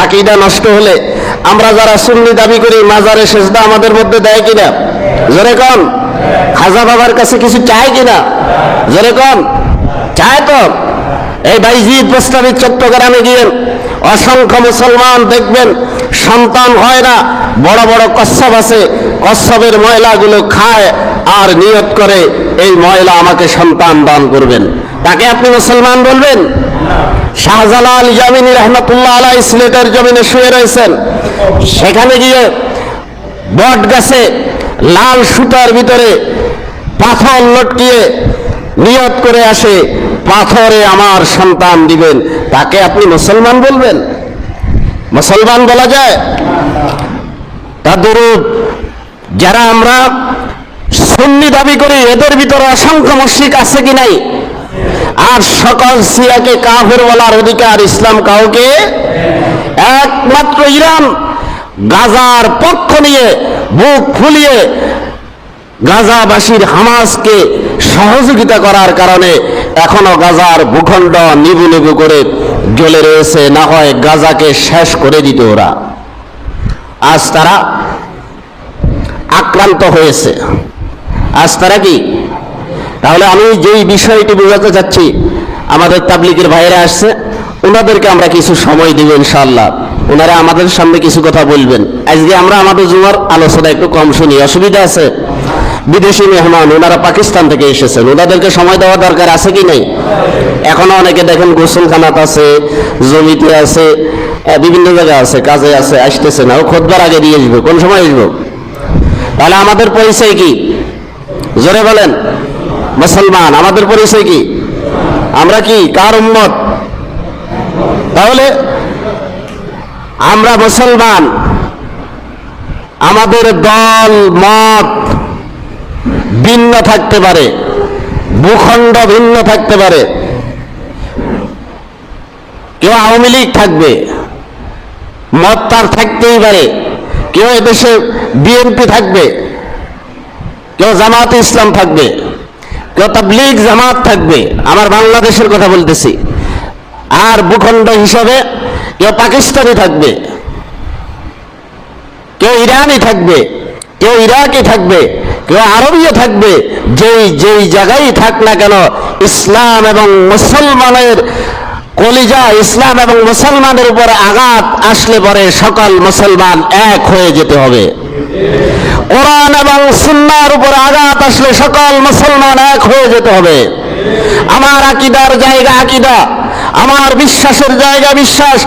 আকীদা নষ্ট হলে আমরা যারা সুন্নি দাবি করি মাজারে সেজদা আমাদের মধ্যে দেয় কিনা? জোরে কোন। খাজা বাবার কাছে কিছু চায় কিনা? জোরে কোন। চায় তো। এই বাইজিদ প্রস্তাবী চট্টগ্রামে গিয়ে অসংখ্য মুসলমান দেখবেন সন্তান হয় না, বড় বড় কচ্ছপ আছে, কচ্ছপের ময়লাগুলো খায় আর নিয়ত করে এই ময়লা আমাকে সন্তান দান করবেন। তাকে আপনি মুসলমান বলবেন? শাহজালাল ইয়ামিনী রহমাতুল্লাহ আলাইহি সিলেটের জমিনে শুয়ে রয়েছেন, সেখানে গিয়ে বট গাছে লাল সুতার ভিতরে পাথর লটকিয়ে নিয়ত করে আসে পাথরে আমার সন্তান দিবেন। তাকে আপনি মুসলমান বলবেন? মুসলমান বলা যায়? তাদরুদ যারা আমরা সুন্নি দাবি করি এদের ভিতরে অসংখ্য মুশরিক আছে কি নাই? আর সকল শিয়াকে কাফের বলার অধিকার ইসলাম কাউকে, একমাত্র ইরান গাজার পক্ষ নিয়ে বুক ফুলিয়ে গাজাবাসীর হামাসকে সহযোগিতা করার কারণে এখনো গাজার ভূখণ্ড নিবু নিবু করে জ্বলে রয়েছে, না হয় গাজাকে শেষ করে দিত ওরা। আজ তারা আক্রান্ত হয়েছে, আজ তারা কি? তাহলে আমি যেই বিষয়টি বোঝাতে চাচ্ছি, আমাদের তাবলীগের ভাইরা আসছে, ওনাদেরকে আমরা কিছু সময় দিব ইনশাআল্লাহ, ওনারা আমাদের সামনে কিছু কথা বলবেন। আজকে আমরা আমাদের জুমার আলোচনা একটু কম শুনি, অসুবিধা আছে? বিদেশি মেহমান, ওনারা পাকিস্তান থেকে এসেছেন, ওনাদেরকে সময় দেওয়া দরকার আছে কি নেই? এখনো অনেকে দেখেন গোসলখানাত আছে, জমিতে আছে, বিভিন্ন জায়গায় আছে, কাজে আছে, আসতেছে না। ও খুতবার আগে দিয়ে আসবো, কোন সময় আসবো? তাহলে আমাদের পরিচয় কি? জোরে বলেন। মুসলমান। আমাদের পরিচয় কি? আমরা কি কার উম্মত? তাহলে আমরা মুসলমান। আমাদের দল মত ভিন্ন থাকতে পারে, ভূখণ্ড ভিন্ন থাকতে পারে, কেউ আওয়ামী লীগ থাকবে, মত তার থাকতেই পারে, কেউ এদেশে বিএনপি থাকবে, কেউ জামাতে ইসলাম থাকবে, কেউ তাবলীগ জামাত থাকবে, আমার বাংলাদেশের কথা বলতেছি। আর ভূখণ্ড হিসাবে কেউ পাকিস্তানি থাকবে, কেউ ইরানি থাকবে, কেউ ইরাকি থাকবে, কেউ আরবীয় থাকবে। যেই জায়গায় থাক না কেন, ইসলাম এবং মুসলমানের কলিজা, ইসলাম এবং মুসলমানের উপর আঘাত আসলে পরে সকল মুসলমান এক হয়ে যেতে হবে। কোরআন এবং সুন্নাহর উপর আঘাত আসলে সকল মুসলমান এক হয়ে যেতে হবে। আমার আকীদার জায়গা আকীদা, আমার বিশ্বাসের জায়গা বিশ্বাস।